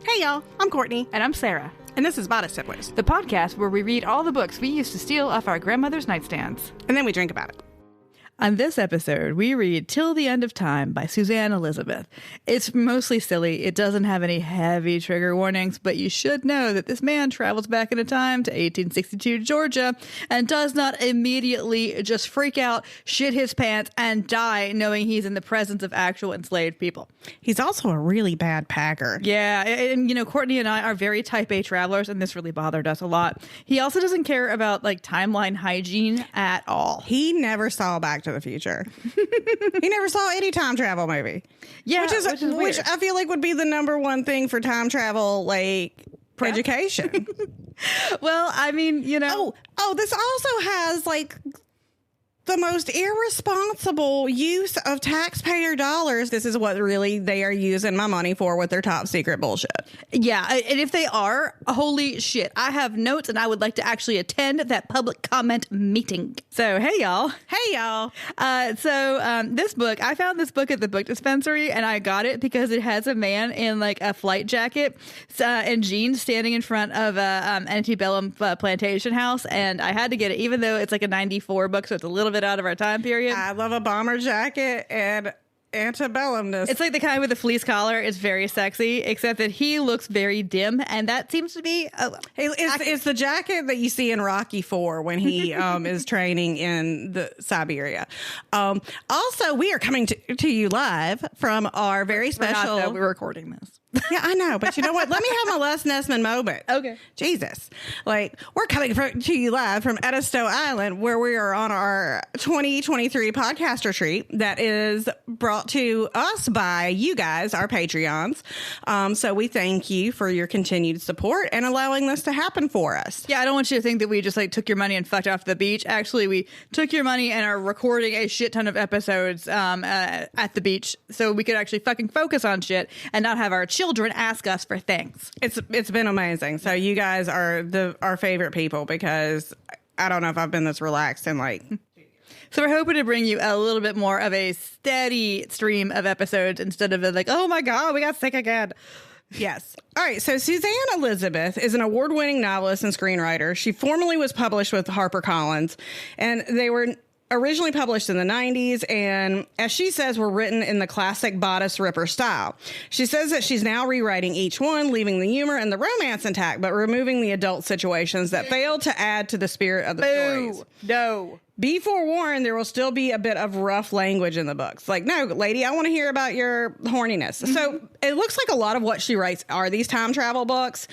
Hey y'all, I'm Courtney. And I'm Sarah. And this is Bodice Siblings, the podcast where we read all the books we used to steal off our grandmother's nightstands. And then we drink about it. On this episode, we read Till the End of Time by Suzanne Elizabeth. It's mostly silly. It doesn't have any heavy trigger warnings, but you should know that this man travels back in time to 1862 Georgia and does not immediately just freak out, shit his pants, and die knowing he's in the presence of actual enslaved people. He's also a really bad packer. Yeah, and you know, Courtney and I are very type A travelers, and this really bothered us a lot. He also doesn't care about like timeline hygiene at all. He never saw Back to the Future. He never saw any time travel movie. Yeah, which I feel like would be the number one thing for time travel, like education. Well, I mean, you know. Oh, this also has like the most irresponsible use of taxpayer dollars. This is what really they are using my money for with their top secret bullshit. Yeah, and if they are, holy shit. I have notes and I would like to actually attend that public comment meeting. So, hey, y'all. Hey, y'all. This book, I found this book at the book dispensary and I got it because it has a man in like a flight jacket and jeans standing in front of a antebellum plantation house. And I had to get it, even though it's like a 94 book, so it's a little bit out of our time period. I love a bomber jacket and antebellumness. It's like the kind with the fleece collar. It's very sexy, except that he looks very dim, and that seems to be it's the jacket that you see in Rocky IV when he is training in the Siberia. Also, we are coming to you live from our very special. Not that we're recording this. Yeah, I know, but you know what? Let me have my Les Nessman moment. Okay. Jesus. Like, we're coming to you live from Edisto Island, where we are on our 2023 podcast retreat that is brought to us by you guys, our Patreons. So we thank you for your continued support and allowing this to happen for us. Yeah, I don't want you to think that we just like took your money and fucked off the beach. Actually, we took your money and are recording a shit ton of episodes at the beach so we could actually fucking focus on shit and not have our children ask us for things. It's been amazing. So you guys are our favorite people because I don't know if I've been this relaxed in like. So we're hoping to bring you a little bit more of a steady stream of episodes instead of like, oh my God, we got sick again. Yes. All right. So Suzanne Elizabeth is an award-winning novelist and screenwriter. She formerly was published with HarperCollins, and they were originally published in the 90s, and as she says, were written in the classic bodice ripper style. She says that she's now rewriting each one, leaving the humor and the romance intact, but removing the adult situations that fail to add to the spirit of the stories. No. Be forewarned, there will still be a bit of rough language in the books. Like, no, lady, I want to hear about your horniness. Mm-hmm. So it looks like a lot of what she writes are these time travel books.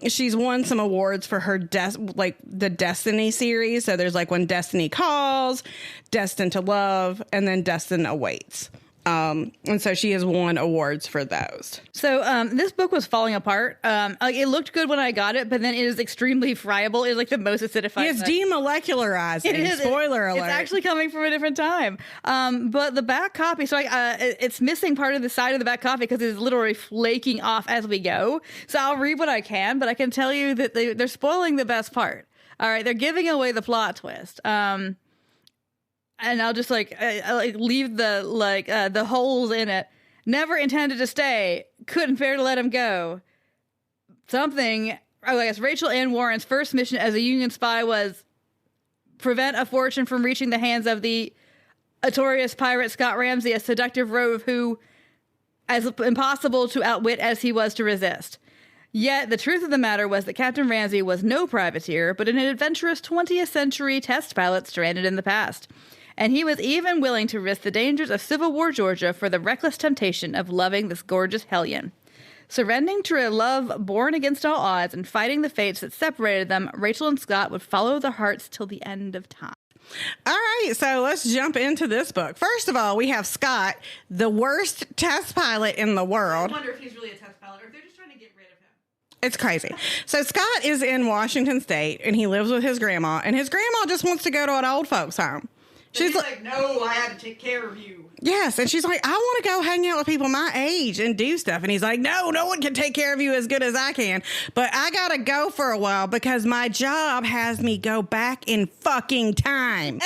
She's won some awards for her the Destiny series. So there's like When Destiny Calls, Destined to Love, and then Destined Awaits. And so she has won awards for those. So this book was falling apart. It looked good when I got it, but then it is extremely friable. It's like the most acidified. It's demolecularizing. It is. Spoiler alert. It's actually coming from a different time. But the back copy, so it's missing part of the side of the back copy because it's literally flaking off as we go. So I'll read what I can, but I can tell you that they're spoiling the best part. All right, they're giving away the plot twist. And I'll just leave the holes in it. Never intended to stay. Couldn't bear to let him go. I guess Rachel Ann Warren's first mission as a Union spy was prevent a fortune from reaching the hands of the notorious pirate Scott Ramsey, a seductive rogue who, as impossible to outwit as he was to resist. Yet the truth of the matter was that Captain Ramsey was no privateer, but an adventurous 20th century test pilot stranded in the past. And he was even willing to risk the dangers of Civil War Georgia for the reckless temptation of loving this gorgeous hellion. Surrendering to a love born against all odds and fighting the fates that separated them, Rachel and Scott would follow their hearts till the end of time. All right, so let's jump into this book. First of all, we have Scott, the worst test pilot in the world. I wonder if he's really a test pilot or if they're just trying to get rid of him. It's crazy. So Scott is in Washington State, and he lives with his grandma, and his grandma just wants to go to an old folks home. She's like, no, I had to take care of you. Yes, and she's like, I want to go hang out with people my age and do stuff. And he's like, no one can take care of you as good as I can. But I got to go for a while because my job has me go back in fucking time.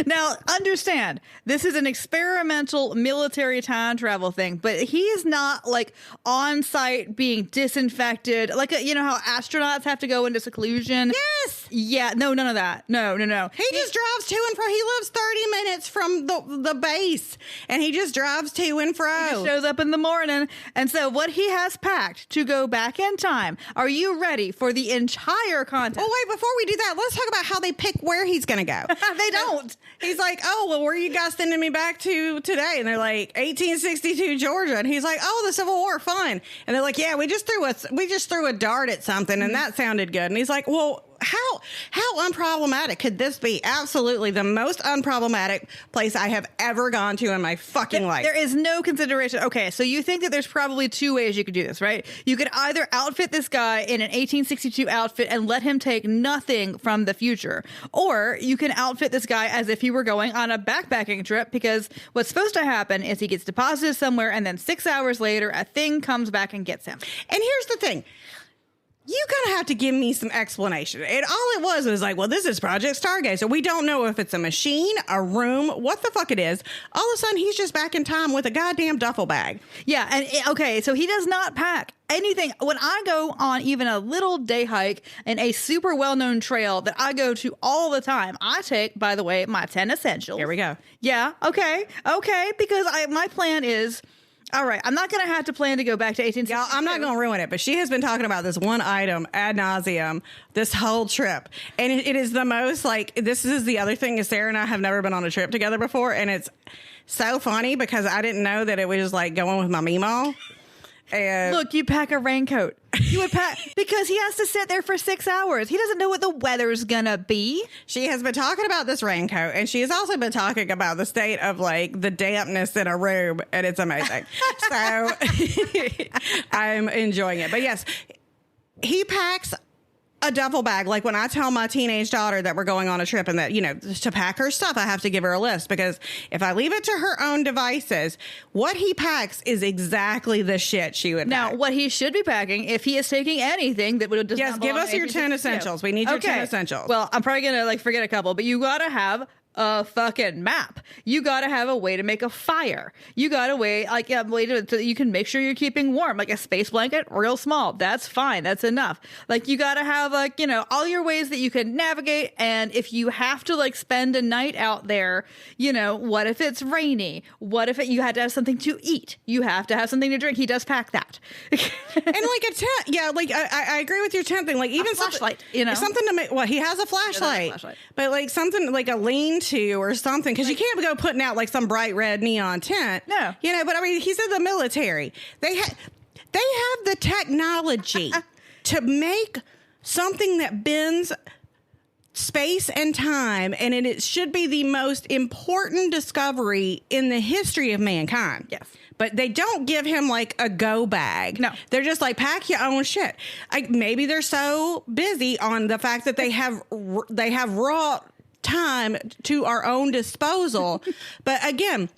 Now, understand, this is an experimental military time travel thing, but he is not like on site being disinfected. Like, you know how astronauts have to go into seclusion? Yes. Yeah, no, none of that. No. He just drives to and fro. He lives 30 minutes from the base, and he just drives to and fro. He just shows up in the morning. And so what he has packed to go back in time, are you ready for the entire content? Oh, wait, before we do that, let's talk about how they pick where he's going to go. They don't. He's like, oh, well, where are you guys sending me back to today? And they're like, 1862 Georgia. And he's like, oh, the Civil War, fun. And they're like, yeah, we just threw a dart at something, and that sounded good. And he's like, well, how unproblematic could this be? Absolutely the most unproblematic place I have ever gone to in my fucking life. There is no consideration. Okay, so you think that there's probably two ways you could do this, right? You could either outfit this guy in an 1862 outfit and let him take nothing from the future, or you can outfit this guy as if he were going on a backpacking trip, because what's supposed to happen is he gets deposited somewhere and then 6 hours later a thing comes back and gets him. And here's the thing. You're going to have to give me some explanation. All it was like, well, this is Project Stargazer. We don't know if it's a machine, a room, what the fuck it is. All of a sudden, he's just back in time with a goddamn duffel bag. Yeah, and okay, so he does not pack anything. When I go on even a little day hike in a super well-known trail that I go to all the time, I take, by the way, my 10 essentials. Here we go. Yeah, okay, because my plan is... All right, I'm not going to have to plan to go back to 1862. Y'all, I'm not going to ruin it, but she has been talking about this one item ad nauseum this whole trip. And it is the most, like, this is the other thing is Sarah and I have never been on a trip together before. And it's so funny because I didn't know that it was like going with my Meemaw. And look, you pack a raincoat. You would pack because he has to sit there for 6 hours. He doesn't know what the weather's gonna be. She has been talking about this raincoat, and she has also been talking about the state of like the dampness in a room, and it's amazing. So I'm enjoying it. But yes, he packs a duffel bag. Like when I tell my teenage daughter that we're going on a trip and that, you know, to pack her stuff, I have to give her a list, because if I leave it to her own devices, what he packs is exactly the shit she would now pack. What he should be packing, if he is taking anything that would yes, give us your 10 essentials. We need your 10 essentials. Well, I'm probably gonna like forget a couple, but you gotta have a fucking map. You gotta have a way to make a fire. You got a way, like a way to you can make sure you're keeping warm, like a space blanket, real small. That's fine. That's enough. Like you gotta have like, you know, all your ways that you can navigate. And if you have to like spend a night out there, you know, what if it's rainy? What if you had to have something to eat? You have to have something to drink. He does pack that. And like a tent. Yeah, like I agree with your tent thing. Like even a flashlight, you know, something to make. Well, he has a flashlight, but like something like a lean-to or something, because you can't go putting out like some bright red neon tent. No, you know. But I mean, he's in the military. They have the technology to make something that bends space and time, and it should be the most important discovery in the history of mankind. Yes. But they don't give him like a go bag. No. They're just like, pack your own shit. Maybe they're so busy on the fact that they have raw time to our own disposal. But again,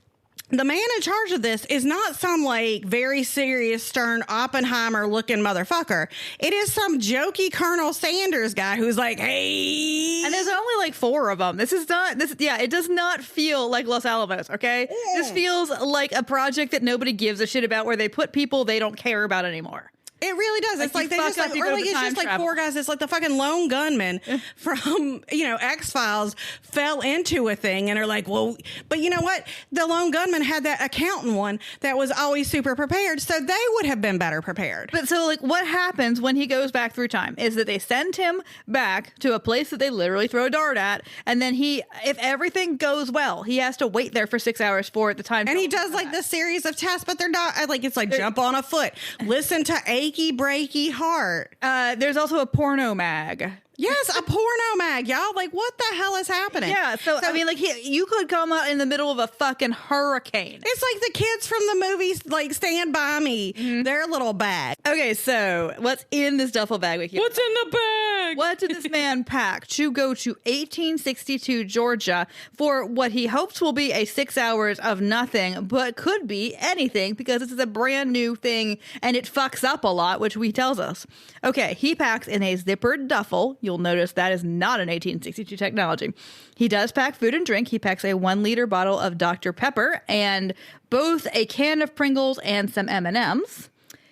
the man in charge of this is not some like very serious, stern Oppenheimer looking motherfucker. It is some jokey Colonel Sanders guy who's like, hey. And there's only like 4 of them. It does not feel like Los Alamos, okay? Yeah. This feels like a project that nobody gives a shit about, where they put people they don't care about anymore. It really does. It's like they just like, or like it's just like 4 guys. It's like the fucking lone gunman from, you know, X-Files fell into a thing and are like, well, but you know what? The lone gunman had that accountant one that was always super prepared, so they would have been better prepared. But so like what happens when he goes back through time is that they send him back to a place that they literally throw a dart at, and then if everything goes well, he has to wait there for 6 hours for the time. And he does like this series of tests, but they're not like, it's like jump on a foot, listen to achy breaky heart. There's also a porno mag. Yes, a porno mag, y'all. Like, what the hell is happening? Yeah, so I mean, like, you could come out in the middle of a fucking hurricane. It's like the kids from the movies, like Stand By Me, their little bag. Okay, so what's in this duffel bag with you? What's in the bag? bag. What did this man pack to go to 1862 Georgia for what he hopes will be a 6 hours of nothing, but could be anything because this is a brand new thing and it fucks up a lot, which he tells us. Okay, he packs in a zippered duffel. You'll notice that is not an 1862 technology. He does pack food and drink. He packs a 1-liter bottle of Dr. Pepper and both a can of Pringles and some M&Ms.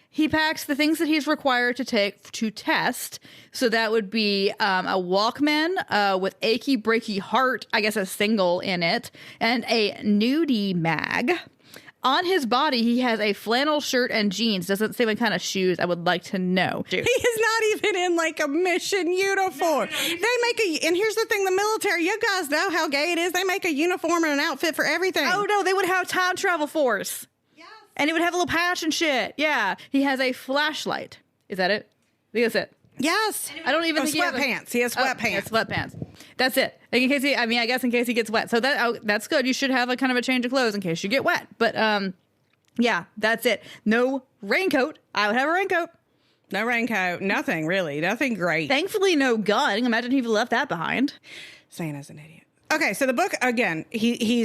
He packs the things that he's required to take to test. So that would be a Walkman with Achy Breaky Heart, I guess a single in it, and a nudie mag. On his body, he has a flannel shirt and jeans. Doesn't say what kind of shoes. I would like to know. He is not even in like a mission uniform. No, they make and here's the thing, the military, you guys know how gay it is. They make a uniform and an outfit for everything. Oh, no, they would have time travel force. And it would have a little patch and shit. Yeah. He has a flashlight. Is that it? I think that's it. Yes. I don't even think sweatpants. He has sweatpants. He has sweatpants. That's it. Like in case I guess in case he gets wet. So that's good. You should have a kind of a change of clothes in case you get wet. But yeah, that's it. No raincoat. I would have a raincoat. No raincoat. Nothing really. Nothing great. Thankfully, no gun. Imagine he left that behind. Santa's an idiot. Okay, so the book again. He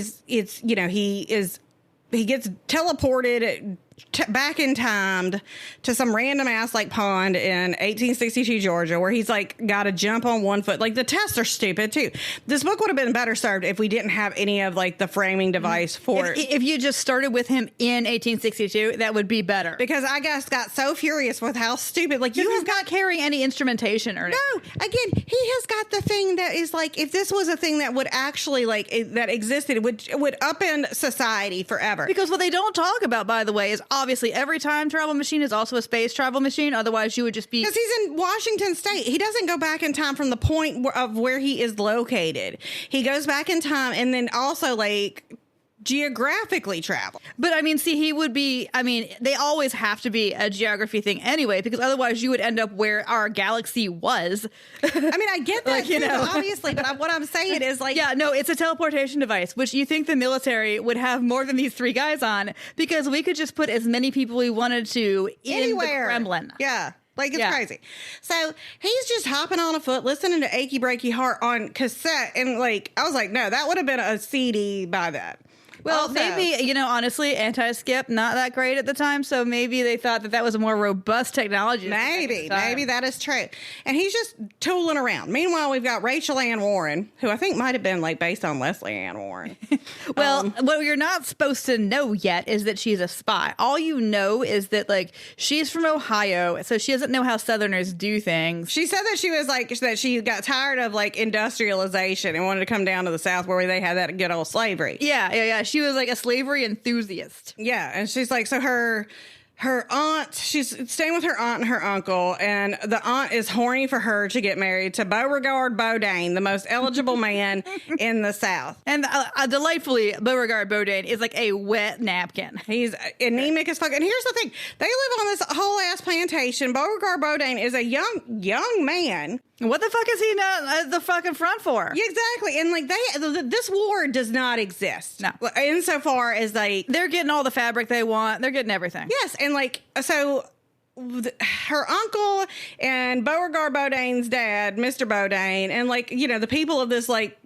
gets teleported back in time to some random ass like pond in 1862 Georgia where he's like got to jump on one foot. Like the tests are stupid too. This book would have been better served if we didn't have any of like the framing device for if you just started with him in 1862, that would be better. Because I guess got so furious with how stupid like you have not carrying any instrumentation or no. Again, he has got the thing that is like if this was a thing that would actually like that existed, it would upend society forever. Because what they don't talk about, by the way, is obviously every time travel machine is also a space travel machine. Otherwise, you would just be... Because he's in Washington State. He doesn't go back in time from the point of where he is located. He goes back in time and then also, like... geographically travel. But I mean, see, he would be, I mean, they always have to be a geography thing anyway, because otherwise you would end up where our galaxy was. I mean, I get that, like, you know, obviously, but what I'm saying is like... Yeah, no, it's a teleportation device, which you think the military would have more than these 3 guys on, because we could just put as many people we wanted to in the Kremlin. Yeah. Like, it's crazy. So he's just hopping on a foot, listening to Achy Breaky Heart on cassette. And like, I was like, no, that would have been a CD by that. Well, also, maybe, you know, honestly, anti-skip, not that great at the time. So maybe they thought that was a more robust technology. Maybe that is true. And he's just tooling around. Meanwhile, we've got Rachel Ann Warren, who I think might have been like based on Leslie Ann Warren. Well, what you're not supposed to know yet is that she's a spy. All you know is that like she's from Ohio, so she doesn't know how Southerners do things. She said that she was like that she got tired of like industrialization and wanted to come down to the South where they had that good old slavery. Yeah. She was like a slavery enthusiast. Yeah, and she's like, so her aunt, she's staying with her aunt and her uncle, and the aunt is horny for her to get married to Beauregard Bodine, the most eligible man in the South. And delightfully, Beauregard Bodine is like a wet napkin. He's anemic as fuck. And here's the thing. They live on this whole ass plantation. Beauregard Bodine is a young man. What the fuck is he not at the fucking front for? Yeah, exactly. And like this war does not exist. No. Insofar as like they're getting all the fabric they want. They're getting everything. Yes. And like, so her uncle and Beauregard Bodine's dad, Mr. Bodine, and like, you know, the people of this like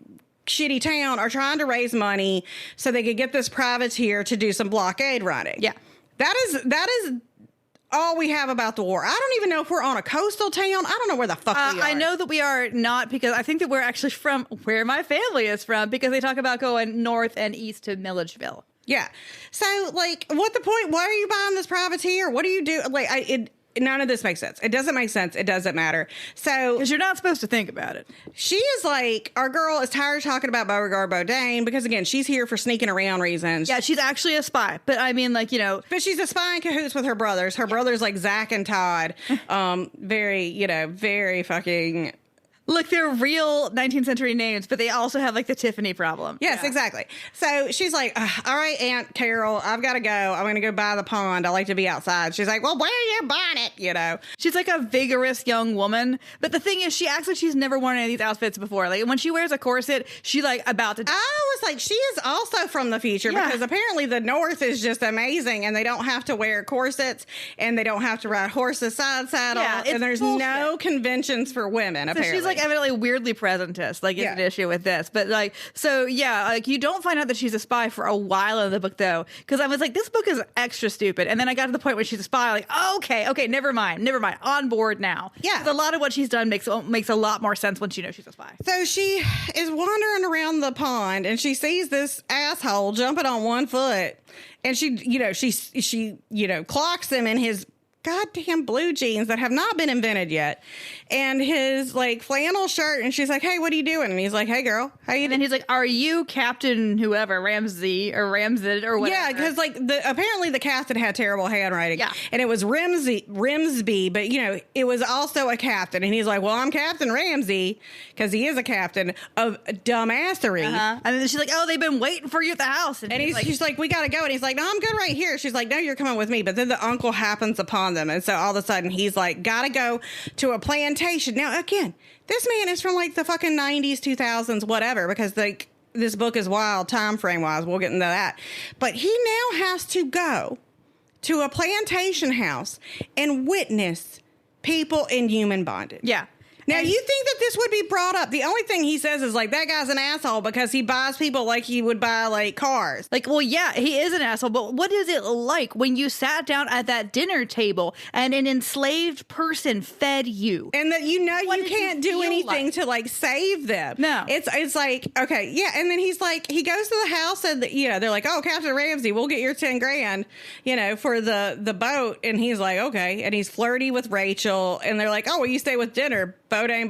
shitty town are trying to raise money so they could get this privateer to do some blockade running. Yeah. That is all we have about the war. I don't even know if we're on a coastal town. I don't know where the fuck we are. I know that we are not, because I think that we're actually from where my family is from, because they talk about going north and east to Milledgeville. Yeah. So, like, what the point? Why are you buying this privateer? What do you do? Like, none of this makes sense. It doesn't make sense. It doesn't matter. So, because you're not supposed to think about it. She is like, our girl is tired of talking about Beauregard Bodine because, again, she's here for sneaking around reasons. Yeah, she's actually a spy. But I mean, like, you know. But she's a spy in cahoots with her brothers. Her brothers, like Zach and Todd, very fucking Look, they're real 19th century names, but they also have like the Tiffany problem. Yes, exactly. So she's like, all right, Aunt Carol, I've got to go. I'm going to go by the pond. I like to be outside. She's like, well, wear your bonnet, you know. She's like a vigorous young woman. But the thing is, she acts like she's never worn any of these outfits before. Like when she wears a corset, she's like about to. I was like, she is also from the future because apparently the North is just amazing and they don't have to wear corsets and they don't have to ride horses side saddle. And there's no conventions for women, apparently. She's like evidently weirdly presentist, like is an issue with this. But like, so yeah, like you don't find out that she's a spy for a while in the book though. Because I was like, this book is extra stupid. And then I got to the point where she's a spy, like, oh, okay, never mind. On board now. Yeah. 'Cause a lot of what she's done makes a lot more sense once you know she's a spy. So she is wandering around the pond and she sees this asshole jumping on one foot and she clocks him in his goddamn blue jeans that have not been invented yet and his like flannel shirt, and she's like, hey, what are you doing? And he's like, hey girl, how you doing? And he's like, are you Captain whoever, Ramsey or Ramsed or whatever? Yeah, because like apparently the captain had terrible handwriting. Yeah. And it was Rimsby, but you know, it was also a captain. And he's like, well, I'm Captain Ramsey, because he is a captain of dumbassery. And then she's like, oh, they've been waiting for you at the house. And she's like, we gotta go. And he's like, no, I'm good right here. She's like, no, you're coming with me. But then the uncle happens upon them. And so all of a sudden he's like, gotta go to a plantation. Now, again, this man is from like the fucking 90s, 2000s, whatever, because like this book is wild time frame wise. We'll get into that. But he now has to go to a plantation house and witness people in human bondage. Yeah. Now, you think that this would be brought up. The only thing he says is, like, that guy's an asshole because he buys people like he would buy, like, cars. Like, well, yeah, he is an asshole, but what is it like when you sat down at that dinner table and an enslaved person fed you? And that you know you can't do anything to, like, save them. No. It's like, okay, yeah. And then he's like, he goes to the house and, you know, they're like, oh, Captain Ramsey, we'll get your 10 grand, you know, for the boat. And he's like, okay. And he's flirty with Rachel. And they're like, oh, well, you stay with dinner. Beauregard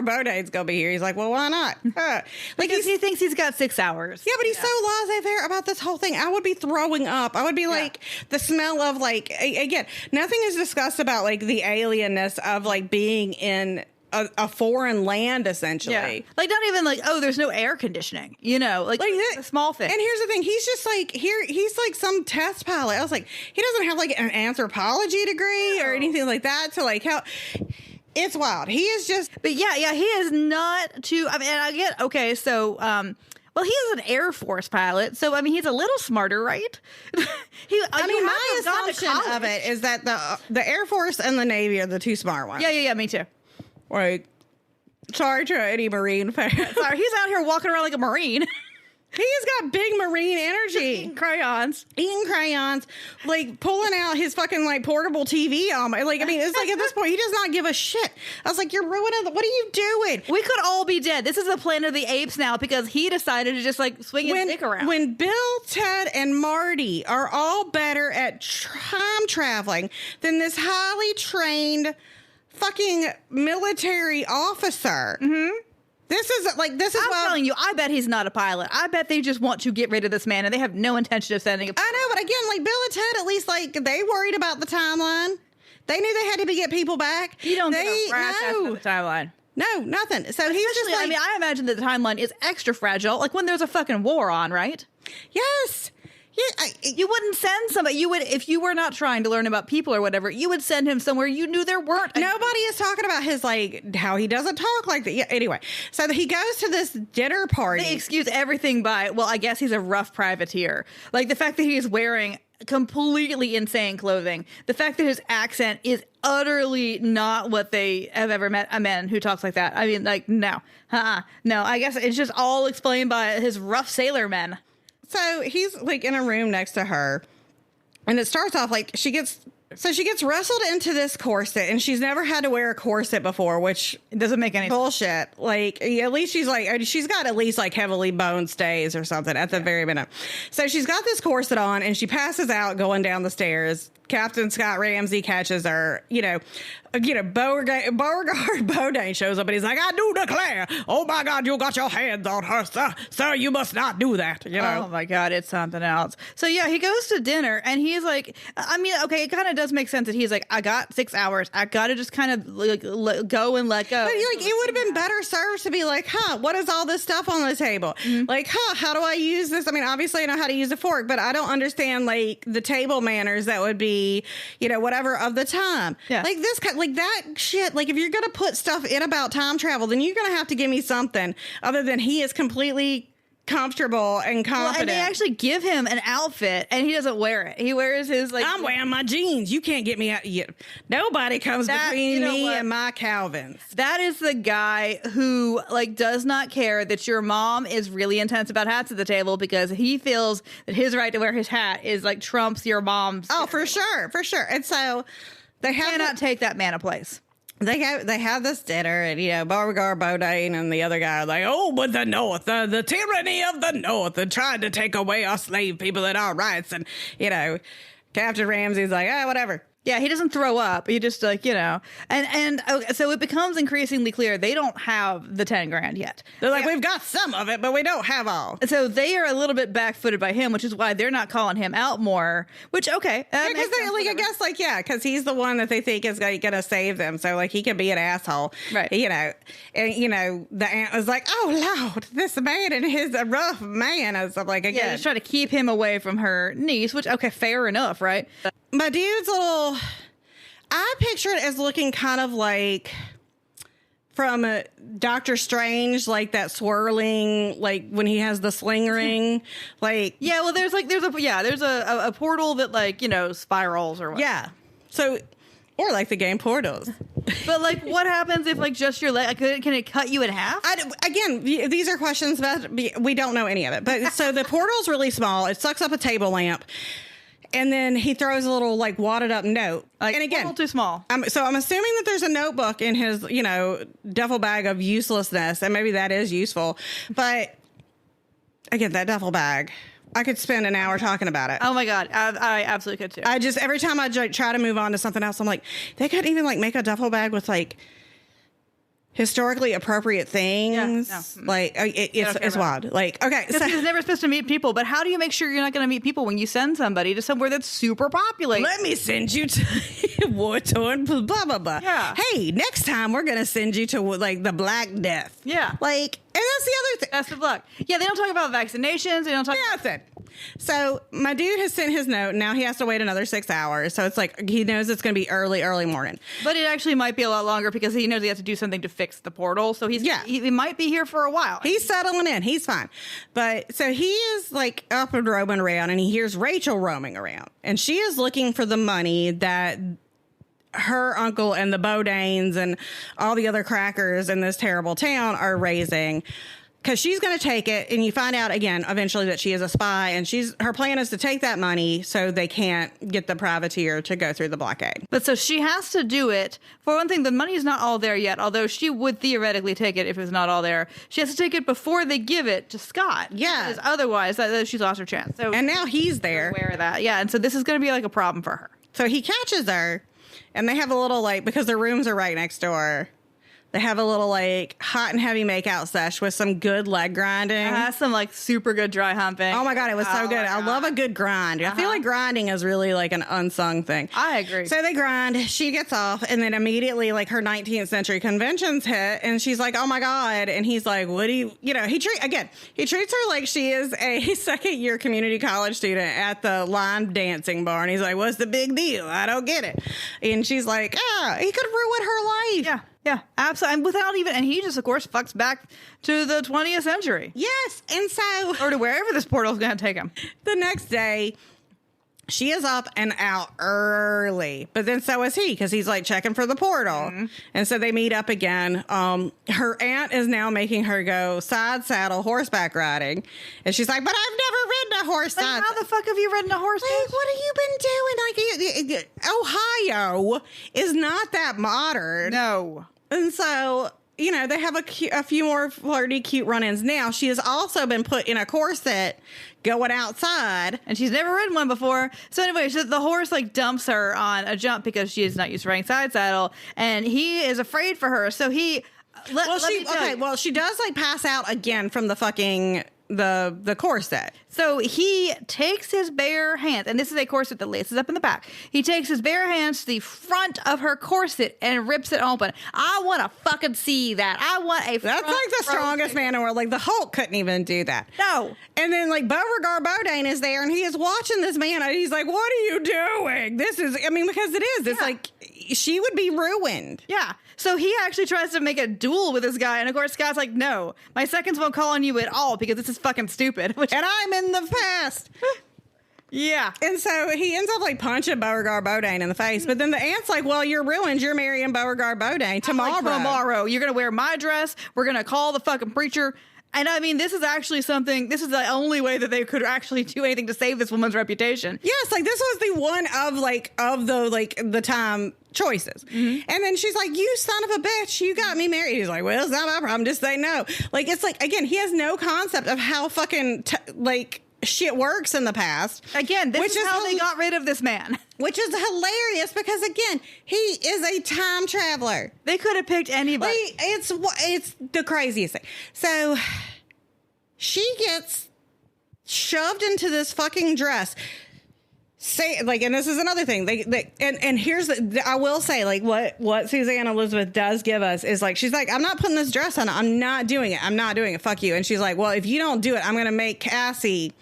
Beaudain's gonna be here. He's like, well, why not? Like because he thinks he's got 6 hours. Yeah, but he's so laissez-faire about this whole thing. I would be throwing up. I would be like, the smell of like, again, nothing is discussed about like the alienness of like being in a foreign land, essentially. Yeah. Like, not even like, oh, there's no air conditioning, you know, like a small thing. And here's the thing. He's just like, he's like some test pilot. I was like, he doesn't have like an anthropology degree or anything like that to like help. It's wild. He is just, but yeah, he is not too. I mean, I get okay. So, well, he is an Air Force pilot, so I mean, he's a little smarter, right? My assumption of it is that the Air Force and the Navy are the two smart ones. Yeah, me too. Like, sorry to any Marine fans. Sorry, he's out here walking around like a Marine. He's got big Marine energy. Eating crayons, like pulling out his fucking like portable TV on my, like, I mean, it's like at this point, he does not give a shit. I was like, you're ruining what are you doing? We could all be dead. This is the Planet of the Apes now because he decided to just like swing his dick around. When Bill, Ted, and Marty are all better at time traveling than this highly trained fucking military officer. Mm-hmm. This is I'm telling you, I bet he's not a pilot. I bet they just want to get rid of this man and they have no intention of sending a pilot. I know, but again, like Bill and Ted, at least like they worried about the timeline. They knew they had to get people back. You don't get a rat's ass about the timeline. No, nothing. So he's just like, I mean, I imagine that the timeline is extra fragile, like when there's a fucking war on, right? Yes. Yeah, you wouldn't send somebody. You would, if you were not trying to learn about people or whatever, you would send him somewhere you knew there weren't. Nobody is talking about his like how he doesn't talk like that. Yeah. Anyway, so he goes to this dinner party. They excuse everything by, well, I guess he's a rough privateer. Like the fact that he is wearing completely insane clothing, the fact that his accent is utterly not what they have ever met a man who talks like that. I mean, like no. I guess it's just all explained by his rough sailor men. So he's like in a room next to her, and it starts off like she gets wrestled into this corset, and she's never had to wear a corset before, which doesn't make any bullshit. Like at least she's got at least like heavily boned stays or something at the very minimum. So she's got this corset on, and she passes out going down the stairs. Captain Scott Ramsey catches her, Beauregard Bodine shows up and he's like, I do declare, oh my God, you got your hands on her, sir, you must not do that, Oh my God, it's something else. So yeah, he goes to dinner and he's like, I mean, okay, it kind of does make sense that he's like, I got 6 hours. I got to just kind of go and let go. But it would have been better served to be like, what is all this stuff on the table? Mm-hmm. Like, how do I use this? I mean, obviously I know how to use a fork, but I don't understand like the table manners that would be, whatever of the time. Yeah. Like this kind, like that shit. Like if you're going to put stuff in about time travel, then you're going to have to give me something other than he is completely comfortable and confident. Well, and they actually give him an outfit and he doesn't wear it. He wears his like, I'm wearing my jeans. You can't get me out. Nobody comes between me and my Calvins. That is the guy who like does not care that your mom is really intense about hats at the table because he feels that his right to wear his hat is like trumps your mom's. Oh, for sure. And so they cannot take that man a place. They have this dinner, and Beauregard Bodine and the other guy are like, oh, but the North, the tyranny of the North, and trying to take away our slave people and our rights, and Captain Ramsey's like, whatever. Yeah, he doesn't throw up. He just like, and okay, so it becomes increasingly clear they don't have the 10 grand yet. They're like, we've got some of it, but we don't have all. So they are a little bit back-footed by him, which is why they're not calling him out more, which, okay. Because I guess, because he's the one that they think is going to save them. So, like, he can be an asshole. Right. And, the aunt was like, oh, Lord, this man and his rough man. And stuff like, again. Yeah, just trying to keep him away from her niece, which, okay, fair enough, right? My dude's I picture it as looking kind of like from Doctor Strange, like that swirling, like when he has the sling ring, like. Yeah, well, there's a portal that like, spirals or what. Yeah. So, or like the game Portals. But like, what happens if like just your leg, can it cut you in half? Again, these are questions about, we don't know any of it. But so the portal's really small. It sucks up a table lamp. And then he throws a little like wadded up note. Like, and again, a little too small. So I'm assuming that there's a notebook in his, duffel bag of uselessness, and maybe that is useful. But again, that duffel bag, I could spend an hour talking about it. Oh my God, I absolutely could too. I just every time I try to move on to something else, I'm like, they couldn't even like make a duffel bag with like historically appropriate things. Yeah, no. Like it's wild. Like, okay, so he's never supposed to meet people, but how do you make sure you're not going to meet people when you send somebody to somewhere that's super populated? Let me send you to war-torn blah blah blah. Yeah. Hey, next time we're gonna send you to like the Black Death. Yeah. Like, and that's the other thing. Best of luck. Yeah, they don't talk about vaccinations. They don't talk nothing. So my dude has sent his note. Now he has to wait another 6 hours. So it's like he knows it's going to be early morning. But it actually might be a lot longer because he knows he has to do something to fix the portal. So he might be here for a while. He's settling in. He's fine. But so he is like up and roaming around, and he hears Rachel roaming around, and she is looking for the money that her uncle and the Bodines and all the other crackers in this terrible town are raising. Because she's going to take it, and you find out again eventually that she is a spy, and her plan is to take that money so they can't get the privateer to go through the blockade. But so she has to do it. For one thing, the money is not all there yet, although she would theoretically take it if it's not all there. She has to take it before they give it to Scott. Yeah. Because otherwise, she's lost her chance. So and now he's there. Aware of that. Yeah, and so this is going to be like a problem for her. So he catches her, and they have a little because their rooms are right next door. They have a little hot and heavy makeout sesh with some good leg grinding. Some super good dry humping. Oh my God, it was so good. I love a good grind. I feel like grinding is really an unsung thing. I agree. So they grind, she gets off, and then immediately her 19th century conventions hit, and she's like, oh my God. And he's like, what do you, he treats her like she is a second year community college student at the line dancing bar. And he's like, what's the big deal? I don't get it. And she's like, he could ruin her life. Yeah. Yeah, absolutely. And he just, of course, fucks back to the 20th century. Yes. And so. Or to wherever this portal's going to take him. The next day, she is up and out early. But then so is he, because he's checking for the portal. Mm-hmm. And so they meet up again. Her aunt is now making her go side saddle horseback riding. And she's like, but I've never ridden a horse. How the fuck have you ridden a horse? What have you been doing? Ohio is not that modern. No. And so, they have a few more flirty, cute run-ins. Now, she has also been put in a corset going outside. And she's never ridden one before. So anyway, the horse like dumps her on a jump because she is not used to riding side saddle. And he is afraid for her. So he... Well, she does like pass out again from the fucking... the corset. So he takes his bare hands, and this is a corset that laces up in the back. He takes his bare hands to the front of her corset and rips it open. I want to fucking see that. I want a That's like the strongest man in the world. Like the Hulk couldn't even do that. No. And then like Beauregard Bodine is there and he is watching this man and he's like, what are you doing? This is, because it is. It's like, she would be ruined. Yeah. So he actually tries to make a duel with this guy. And of course, Scott's like, no, my seconds won't call on you at all because this is fucking stupid. And I'm in the past. Yeah. And so he ends up like punching Beauregard Bodine in the face. But then the aunt's like, well, you're ruined. You're marrying Beauregard Bodine tomorrow. Like, tomorrow. You're going to wear my dress. We're going to call the fucking preacher. And this is actually this is the only way that they could actually do anything to save this woman's reputation. Yes, like this was the one of the time choices. Mm-hmm. And then she's like, you son of a bitch, you got me married. He's like, well, it's not my problem, just say no. Like, it's like, again, he has no concept of how fucking shit works in the past. Again, this is how they got rid of this man. Which is hilarious because, again, he is a time traveler. They could have picked anybody. It's the craziest thing. So she gets shoved into this fucking dress. And this is another thing. And here's I will say, like, what Suzanne Elizabeth does give us is like, she's like, I'm not putting this dress on. I'm not doing it. I'm not doing it. Fuck you. And she's like, well, if you don't do it, I'm going to make Cassie,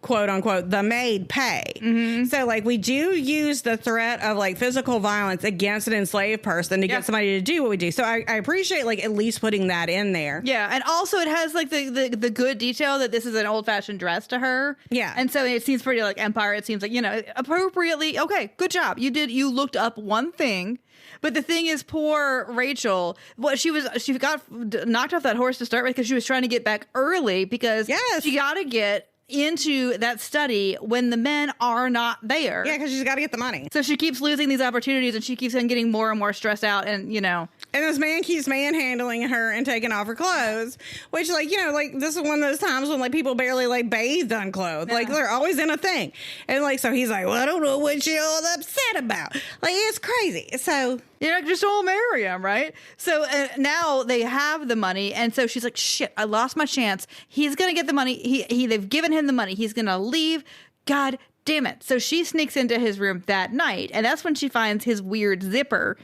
quote unquote, the maid pay. Mm-hmm. So like we do use the threat of like physical violence against an enslaved person to get somebody to do what we do. So I appreciate like at least putting that in there. Yeah. And also it has like the good detail that this is an old fashioned dress to her. Yeah. And so it seems pretty like Empire. It seems like, appropriately. Okay, good job. You looked up one thing. But the thing is, poor Rachel, she got knocked off that horse to start with because she was trying to get back early because she got to get into that study when the men are not there. Yeah, because she's got to get the money. So she keeps losing these opportunities and she keeps on getting more and more stressed out and, And this man keeps manhandling her and taking off her clothes, which, this is one of those times when, people barely, bathed unclothed. Yeah. They're always in a thing. And, so he's like, well, I don't know what you're all upset about. It's crazy. So... just don't marry him, right? So now they have the money, and so she's like, shit, I lost my chance. He's going to get the money. They've given him the money. He's going to leave. God damn it. So she sneaks into his room that night, and that's when she finds his weird zipper.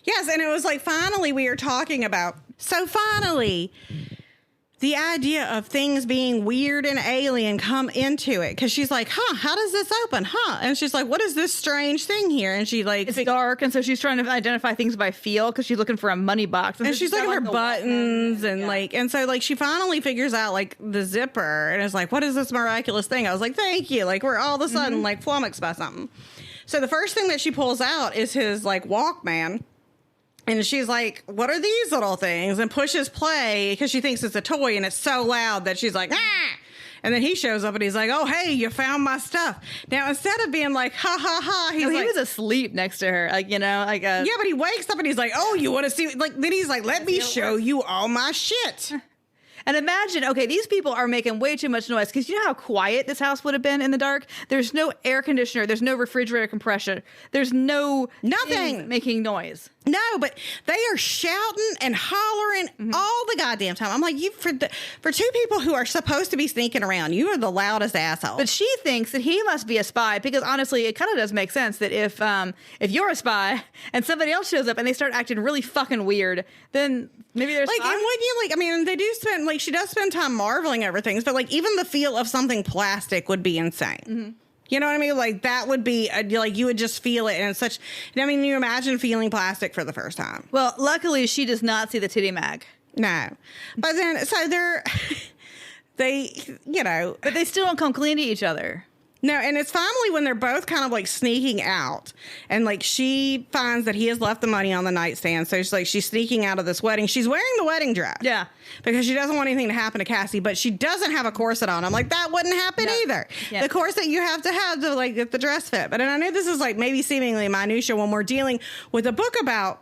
Yes, and it was finally we are talking about. So finally... the idea of things being weird and alien come into it. Because she's like, how does this open? And she's like, what is this strange thing here? And she it's dark. And so she's trying to identify things by feel because she's looking for a money box. And she's looking for buttons and so she finally figures out the zipper and is like, what is this miraculous thing? I was like, thank you. We're all of a sudden flummoxed by something. So the first thing that she pulls out is his Walkman. And she's like, what are these little things? And pushes play because she thinks it's a toy and it's so loud that she's like, ah! And then he shows up and he's like, oh, hey, you found my stuff. Now, instead of being like, ha, ha, ha, he was asleep next to her. Yeah, but he wakes up and he's like, oh, you want to see? Then he's like, let me show you all my shit. And imagine, okay, these people are making way too much noise because you know how quiet this house would have been in the dark? There's no air conditioner. There's no refrigerator compression. There's nothing making noise. No, but they are shouting and hollering all the goddamn time. I'm like, for two people who are supposed to be sneaking around, you are the loudest asshole. But she thinks that he must be a spy because honestly, it kind of does make sense that if you're a spy and somebody else shows up and they start acting really fucking weird, then maybe there's and when you they do spend she does spend time marveling over things, but even the feel of something plastic would be insane. Mm-hmm. You know what I mean? That would be, you would just feel it. And it's such, you imagine feeling plastic for the first time. Well, luckily, she does not see the titty mag. No. But then, so but they still don't come clean to each other. No, and it's finally when they're both kind of sneaking out and she finds that he has left the money on the nightstand. So she's sneaking out of this wedding. She's wearing the wedding dress. Yeah. Because she doesn't want anything to happen to Cassie, but she doesn't have a corset on. I'm like, that wouldn't happen either. Yeah. The corset you have to get the dress fit. But I know this is maybe seemingly minutia when we're dealing with a book about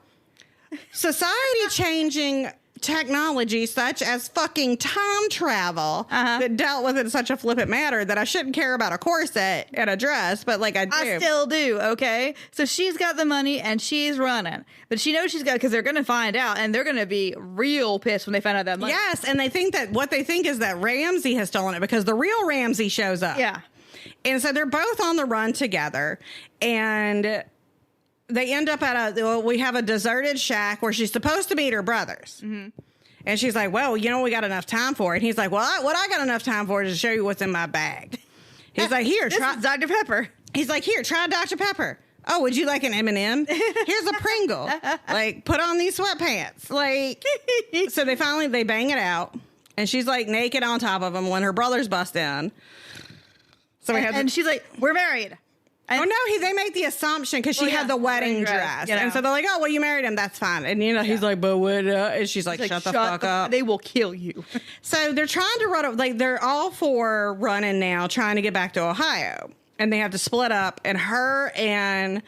society changing technology such as fucking time travel that dealt with it in such a flippant manner that I shouldn't care about a corset and a dress, but like I do. I still do, okay? So she's got the money and she's running. But she knows she's got, because they're going to find out and they're going to be real pissed when they find out that money. Yes, and they think that what they think is that Ramsey has stolen it because the real Ramsey shows up. Yeah. And so they're both on the run together, and they end up we have a deserted shack where she's supposed to meet her brothers. Mm-hmm. And she's like, well, we got enough time for it. And he's like, well, what I got enough time for is to show you what's in my bag. He's like, here, try Dr. Pepper. He's like, here, try Dr. Pepper. Oh, would you like an M&M? Here's a Pringle. Like, put on these sweatpants. Like, so they bang it out. And she's like naked on top of him when her brothers bust in. So and she's like, we're married. And they make the assumption because she had the wedding dress. And so they're like, oh, well, you married him. That's fine. And, he's like, but what? And she's like, shut the fuck up. They will kill you. So they're trying to run, like, they're all four running now, trying to get back to Ohio. And they have to split up. And her and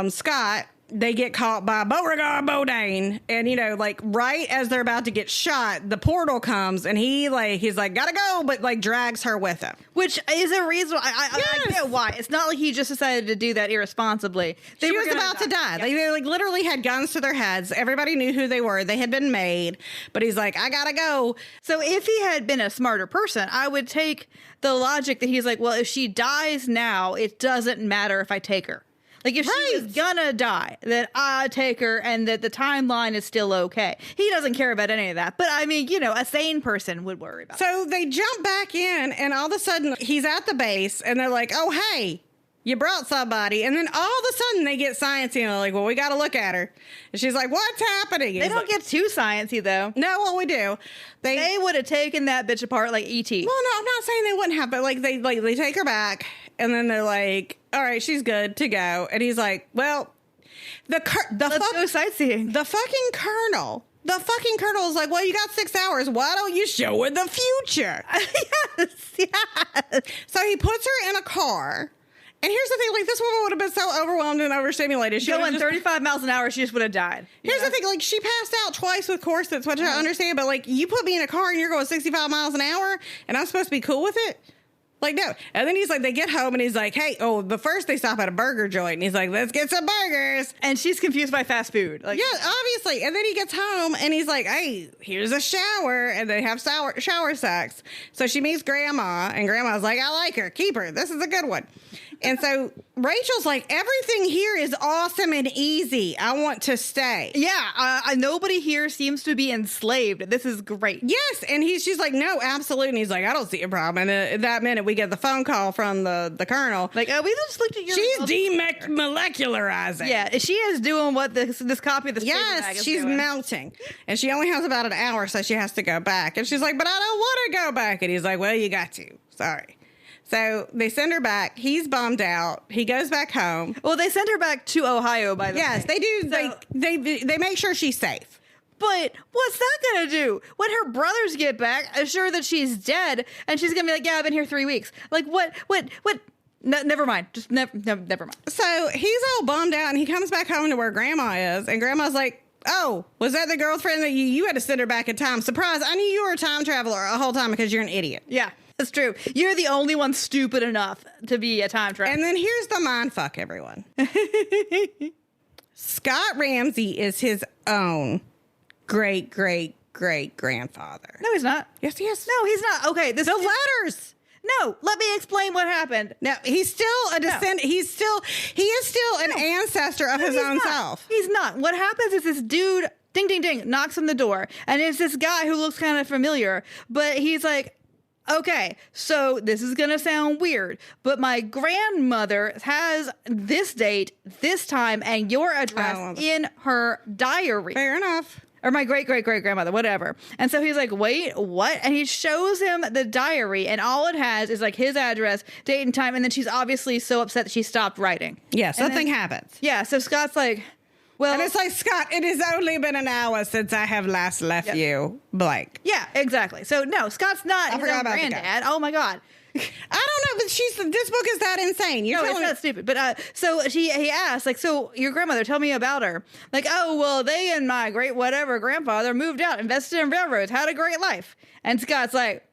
Scott, they get caught by Beauregard Bodine. And, like, right as they're about to get shot, the portal comes and he's like, gotta go, but like drags her with him. Which is a reason. I get why. It's not like he just decided to do that irresponsibly. She was about to die. Yeah. They like literally had guns to their heads. Everybody knew who they were. They had been made, but he's like, I gotta go. So if he had been a smarter person, I would take the logic that he's like, well, if she dies now, it doesn't matter if I take her. Like, if she was gonna die, that I take her and that the timeline is still okay. He doesn't care about any of that. But, I mean, a sane person would worry about it. So they jump back in, and all of a sudden, he's at the base, and they're like, oh, hey, you brought somebody. And then all of a sudden, they get sciencey, and they're like, well, we got to look at her. And she's like, what's happening? They don't get too sciencey, though. No, well, we do. They would have taken that bitch apart like E.T. Well, no, I'm not saying they wouldn't have, but, like, they take her back, and then they're like, all right, she's good to go. And he's like, well, let's go sightseeing. The fucking colonel is like, well, you got 6 hours. Why don't you show her the future? Yes. So he puts her in a car. And here's the thing, like, this woman would have been so overwhelmed and overstimulated. She going 35 miles an hour, she just would have died. Here's the thing, like, she passed out twice with corsets, which I understand, but, like, you put me in a car and you're going 65 miles an hour, and I'm supposed to be cool with it? Like, no. And then he's like, they get home and he's like, hey, the first they stop at a burger joint. And he's like, let's get some burgers. And she's confused by fast food. Like, yeah, obviously. And then he gets home and he's like, hey, here's a shower. And they have shower sex. So she meets Grandma and Grandma's like, I like her. Keep her. This is a good one. And so Rachel's like, everything here is awesome and easy. I want to stay. Yeah. Nobody here seems to be enslaved. This is great. Yes. And she's like, no, absolutely. And he's like, I don't see a problem. And that minute we get the phone call from the colonel. Like, we just looked at your... She's demolecularizing. Yeah. She is doing what this copy of the Yes, she's doing. Melting. And she only has about an hour, so she has to go back. And she's like, but I don't want to go back. And he's like, well, you got to. Sorry. So they send her back. He's bummed out. He goes back home. Well, they send her back to Ohio, by the way. Yes, they do. So, they make sure she's safe. But what's that going to do? When her brothers get back, assure that she's dead, and she's going to be like, yeah, I've been here 3 weeks. Like, what? No, never mind. Just never mind. So he's all bummed out, and he comes back home to where Grandma is, and Grandma's like, oh, was that the girlfriend that you had to send her back in time? Surprise, I knew you were a time traveler a whole time because you're an idiot. Yeah. That's true. You're the only one stupid enough to be a time traveler. And then here's the mindfuck, everyone. Scott Ramsey is his own great-great-great-grandfather. No, he's not. Yes, he is. No, he's not. Okay, the letters. No, let me explain what happened. Now, he's still a descendant. No. He is still an ancestor of his own self. He's not. What happens is this dude, ding, ding, ding, knocks on the door. And it's this guy who looks kind of familiar. But he's like, okay, so this is going to sound weird, but my grandmother has this date, this time, and your address in her diary. Fair enough. Or my great-great-great-grandmother, whatever. And so he's like, wait, what? And he shows him the diary, and all it has is like his address, date, and time, and then she's obviously so upset that she stopped writing. Yeah, something happens. Yeah, so Scott's like, Well, and it's like, Scott, it has only been an hour since I have last left you blank. Yeah, exactly. So no, Scott's not his own about the granddad. Oh my God. I don't know, but this book is that insane. You're No, telling it's me. not stupid. But so he asked, like, so your grandmother, tell me about her. Like, oh, well, they and my great whatever grandfather moved out, invested in railroads, had a great life. And Scott's like,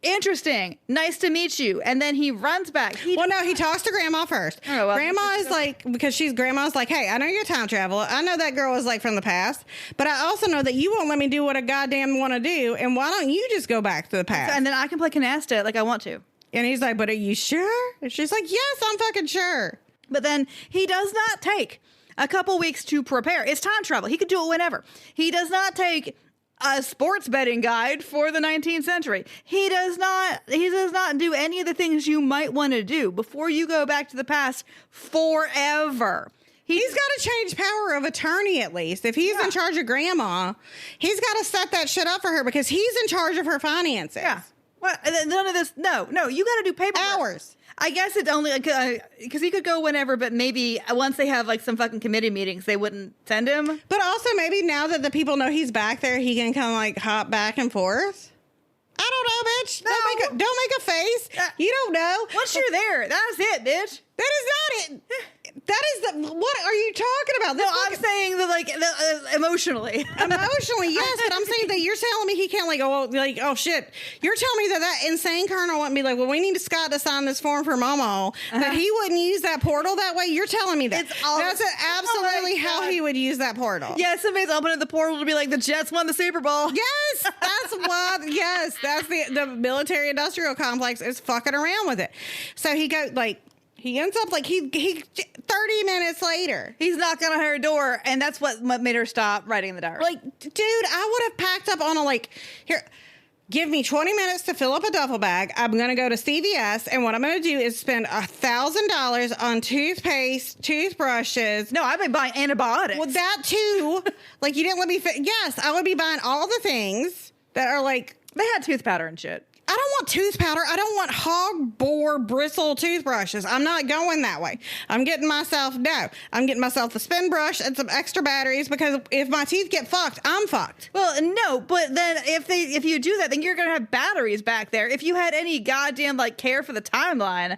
interesting. Nice to meet you. And then he runs back. Well, no, he talks to Grandma first. Oh, well, Grandma is like, because Grandma's like, hey, I know you're a time traveler. I know that girl is like from the past, but I also know that you won't let me do what I goddamn want to do. And why don't you just go back to the past? And then I can play canasta like I want to. And he's like, but are you sure? And she's like, yes, I'm fucking sure. But then he does not take a couple weeks to prepare. It's time travel. He could do it whenever. He does not take a sports betting guide for the 19th century. He does not do any of the things you might want to do before you go back to the past forever. He's got to change power of attorney at least. If he's in charge of Grandma, he's got to set that shit up for her because he's in charge of her finances. Yeah. Well, none of this. No, you got to do paperwork. Hours. I guess it's only because he could go whenever, but maybe once they have like some fucking committee meetings, they wouldn't send him. But also maybe now that the people know he's back there, he can kind of like hop back and forth. I don't know, bitch. No. Don't make a face. You don't know. Once you're there, that's it, bitch. That is not it. That is what are you talking about? No, I'm saying that like emotionally. Emotionally, yes, but I'm saying that you're telling me he can't oh shit. You're telling me that insane colonel wouldn't be like, well, we need Scott to sign this form for Momo, that he wouldn't use that portal that way. You're telling me that. That's absolutely how he would use that portal. Yeah, somebody's opening the portal to be like, the Jets won the Super Bowl. Yes, that's what. Yes, that's the military industrial complex is fucking around with it. So he goes like. He ends up like he 30 minutes later. He's knocking on her door, and that's what made her stop writing in the diary. Like, dude, I would have packed up on here, give me 20 minutes to fill up a duffel bag. I'm going to go to CVS, and what I'm going to do is spend $1,000 on toothpaste, toothbrushes. No, I've been buying antibiotics. Well, that too. Like, you didn't let me yes, I would be buying all the things that are like. They had tooth powder and shit. I don't want tooth powder. I don't want hog bore bristle toothbrushes. I'm not going that way. I'm getting myself the spin brush and some extra batteries because if my teeth get fucked, I'm fucked. Well, no, but then if you do that, then you're gonna have batteries back there. If you had any goddamn like care for the timeline,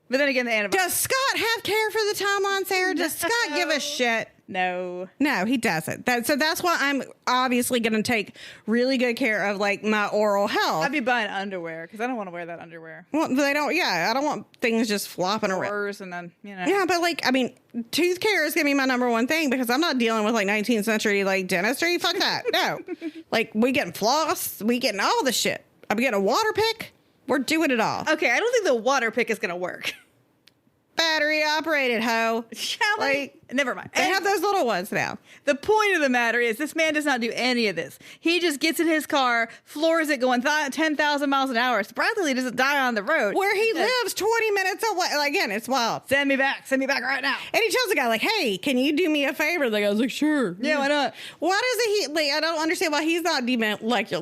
but then again, the antibiotics. Does Scott have care for the timeline, Sarah? Does Scott give a shit? No, he doesn't. So that's why I'm obviously going to take really good care of like my oral health. I'd be buying underwear because I don't want to wear that underwear. Well, they don't. Yeah, I don't want things just flopping around. And then Yeah, but like I mean, tooth care is going to be my number one thing because I'm not dealing with like 19th century like dentistry. Fuck that. No, like we getting floss, we getting all the shit. I'm getting a water pick. We're doing it all. Okay, I don't think the water pick is going to work. Battery operated, ho. Never mind. They have those little ones now. The point of the matter is this man does not do any of this. He just gets in his car, floors it going 10,000 miles an hour. Surprisingly, doesn't die on the road. Where he lives 20 minutes away. Again, it's wild. Send me back right now. And he tells the guy, like, hey, can you do me a favor? The guy's like, sure. Yeah, why not? Why doesn't he, like, I don't understand why he's not like,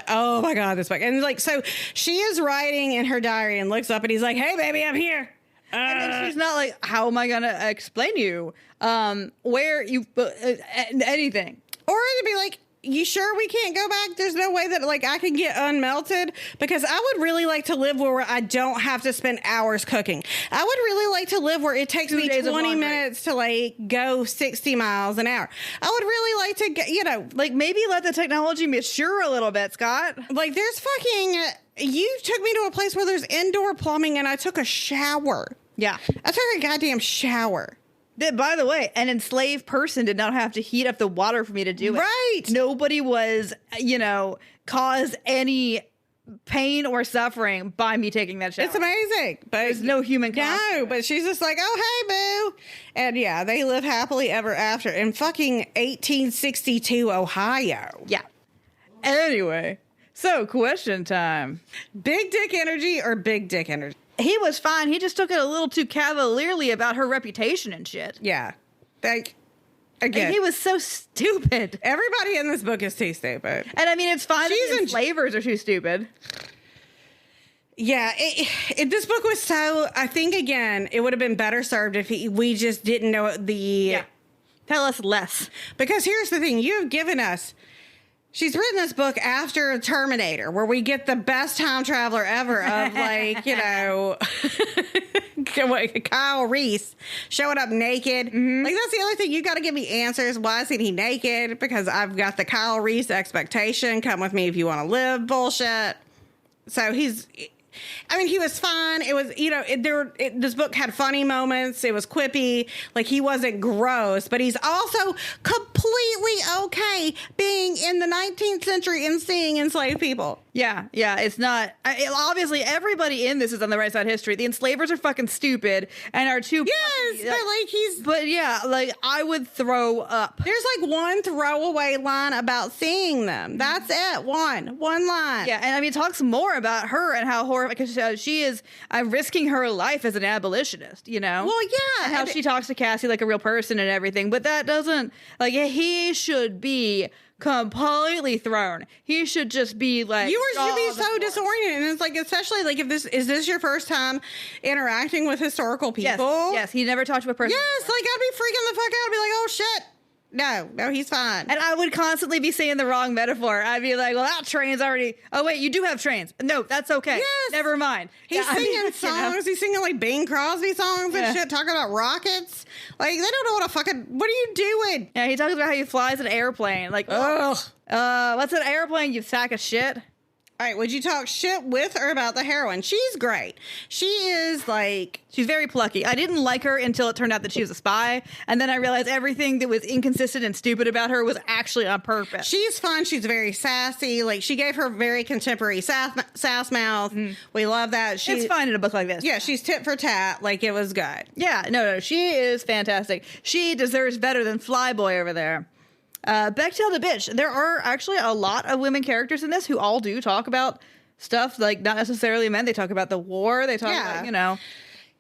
oh my God, this book. And like, so she is writing in her diary and looks up and he's like, hey, baby, I'm here. And then she's not like, how am I going to explain to you where you, anything. Or it'd be like, you sure we can't go back? There's no way that like I can get unmelted because I would really like to live where I don't have to spend hours cooking. I would really like to live where it takes me 20 minutes to like go 60 miles an hour. I would really like to get, like maybe let the technology mature a little bit, Scott. Like there's fucking, you took me to a place where there's indoor plumbing and I took a shower. Yeah. I took a goddamn shower. By the way, an enslaved person did not have to heat up the water for me to do it. Right. Nobody was, caused any pain or suffering by me taking that shower. It's amazing. But there's no human cost. No, but she's just like, oh, hey, boo. And yeah, they live happily ever after in fucking 1862 Ohio. Yeah. Anyway, so question time. Big dick energy or big dick energy? He was fine. He just took it a little too cavalierly about her reputation and shit. Yeah. Like, again. And he was so stupid. Everybody in this book is too stupid. And I mean, it's fine that the enslavers are too stupid. Yeah. This book was so, I think, again, it would have been better served if we just didn't know the Tell us less. Because here's the thing. You've given us... She's written this book after Terminator, where we get the best time traveler ever of, like, you know, Kyle Reese showing up naked. Mm-hmm. Like, that's the other thing. You got to give me answers. Why isn't he naked? Because I've got the Kyle Reese expectation. Come with me if you want to live bullshit. So he was fine. It was, you know, this book had funny moments. It was quippy. Like, he wasn't gross, but he's also completely okay being in the 19th century and seeing enslaved people. Yeah, it's not... obviously, everybody in this is on the right side of history. The enslavers are fucking stupid and are too... Yes, but, like, he's... But, yeah, like, I would throw up. There's, like, one throwaway line about seeing them. That's it. One line. Yeah, and, I mean, it talks more about her and how horrible... Because she is risking her life as an abolitionist, you know? Well, yeah. And how she talks to Cassie like a real person and everything. But that doesn't... Like, he should be... completely thrown. He should just be like... You should be so disoriented. And it's like, especially like, if this your first time interacting with historical people? Yes, he never talked to a person. Yes, before. like, I'd be freaking the fuck out. I'd be like, oh shit. No, he's fine. And I would constantly be saying the wrong metaphor. I'd be like, well, that train's already... Oh, wait, you do have trains. No, that's okay. Yes. Never mind. He's singing songs. You know? He's singing, like, Bing Crosby songs and shit, talking about rockets. Like, they don't know what a fucking... What are you doing? Yeah, he talks about how he flies an airplane. Like, ugh. What's an airplane, you sack of shit? All right, would you talk shit with or about the heroine? She's great. She is, like... She's very plucky. I didn't like her until it turned out that she was a spy. And then I realized everything that was inconsistent and stupid about her was actually on purpose. She's fun. She's very sassy. Like, she gave her very contemporary sass mouth. Mm. We love that. It's fine in a book like this. Yeah, she's tit for tat. Like, it was good. Yeah, no, she is fantastic. She deserves better than Flyboy over there. Bechtel the bitch. There are actually a lot of women characters in this who all do talk about stuff, like, not necessarily men. They talk about the war. They talk about, you know.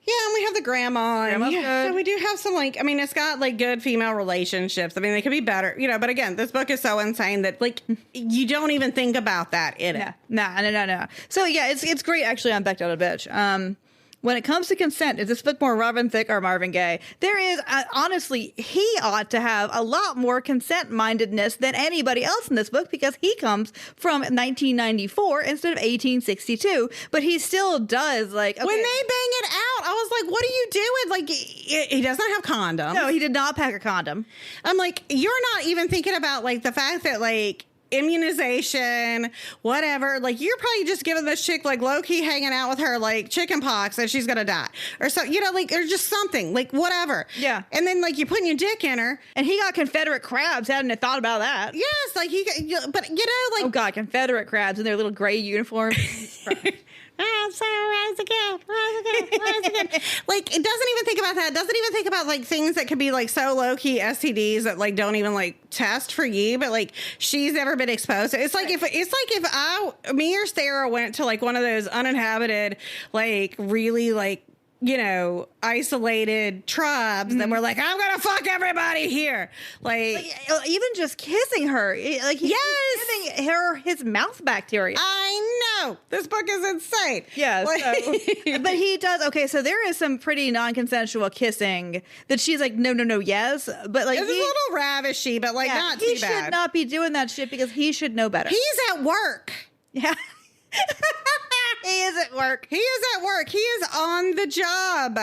Yeah, and we have the grandma. Grandma's good. So we do have some, like, I mean, it's got, like, good female relationships. I mean, they could be better, you know, but again, this book is so insane that, like, you don't even think about that in it. No. So, yeah, it's great, actually, on Bechtel the bitch. When it comes to consent, is this book more Robin Thicke or Marvin Gaye? There is, honestly, he ought to have a lot more consent-mindedness than anybody else in this book because he comes from 1994 instead of 1862, but he still does, like... Okay. When they bang it out, I was like, what are you doing? Like, he does not have condoms. No, he did not pack a condom. I'm like, you're not even thinking about, like, the fact that, like... immunization, whatever. Like, you're probably just giving this chick, like, low-key hanging out with her, like, chicken pox and she's gonna die. Or so, you know, like, or just something. Like, whatever. Yeah. And then, like, you're putting your dick in her. And he got Confederate crabs. Hadn't thought about that. Yes, like, but, you know, like... Oh, God, Confederate crabs in their little gray uniforms. I'm sorry, rise again. Like, it doesn't even think about that. It doesn't even think about, like, things that could be, like, so low-key STDs that, like, don't even, like, test for you, but, like, she's never been exposed to. It's like if me or Sarah went to, like, one of those uninhabited, like, really, like, you know, isolated tribes, then we're like, I'm gonna fuck everybody here. Like even just kissing her. Like, he's giving her his mouth bacteria. I know. This book is insane. Yeah. Like, so, but he does. Okay, so there is some pretty non-consensual kissing that she's like, no, yes. But, like, it's a little ravishy, but, like, not too bad. He should not be doing that shit because he should know better. He's at work. Yeah. He is at work. He is at work. He is on the job.